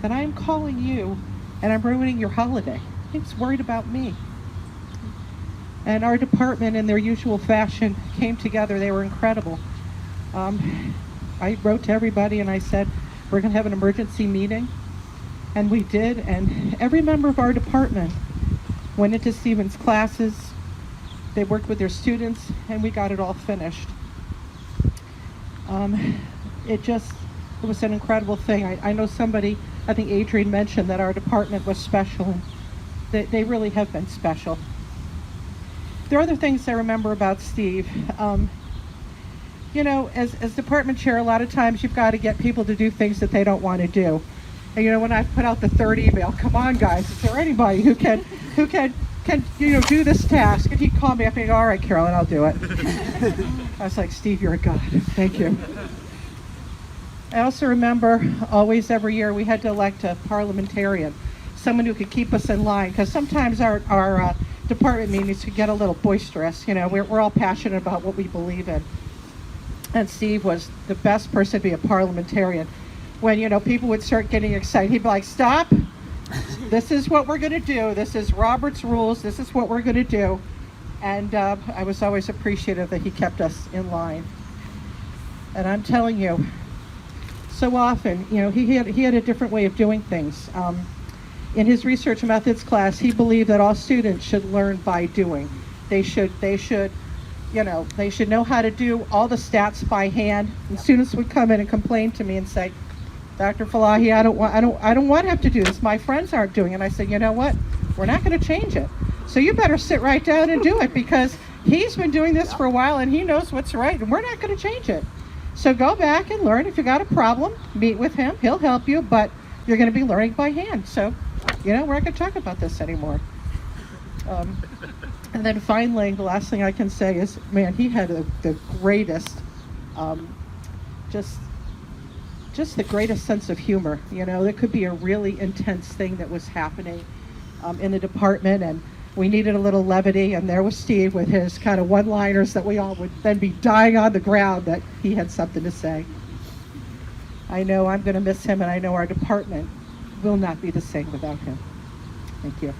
that I am calling you and I'm ruining your holiday. He's worried about me. And our department, in their usual fashion, came together. They were incredible. I wrote to everybody and I said, we're going to have an emergency meeting. And we did. And every member of our department went into Stephen's classes. They worked with their students, and we got it all finished. It was an incredible thing. I know somebody, I think Adrian mentioned that our department was special, and they really have been special. There are other things I remember about Steve. As department chair, a lot of times you've got to get people to do things that they don't want to do. And when I put out the third email, come on guys, is there anybody who can do this task? And he'd call me up and he'd go, all right, Carolyn, I'll do it. I was like, Steve, you're a god. Thank you. I also remember always every year we had to elect a parliamentarian, someone who could keep us in line, because sometimes our department meetings could get a little boisterous. We're all passionate about what we believe in. And Steve was the best person to be a parliamentarian. When, people would start getting excited, he'd be like, stop. This is what we're going to do. This is Robert's rules. This is what we're going to do. And I was always appreciative that he kept us in line. And I'm telling you, so often, he had a different way of doing things. In his research methods class, he believed that all students should learn by doing. They should know how to do all the stats by hand. And students would come in and complain to me and say, Dr. Falahi, I don't want to have to do this. My friends aren't doing it. And I said, you know what? We're not going to change it. So you better sit right down and do it, because he's been doing this for a while and he knows what's right, and we're not going to change it. So go back and learn. If you got a problem, meet with him. He'll help you, but you're going to be learning by hand. So, we're not going to talk about this anymore. And then finally, the last thing I can say is, man, he had the greatest, just the greatest sense of humor. There could be a really intense thing that was happening in the department, and we needed a little levity, and there was Steve with his kind of one-liners that we all would then be dying on the ground that he had something to say. I know I'm going to miss him, and I know our department will not be the same without him. Thank you.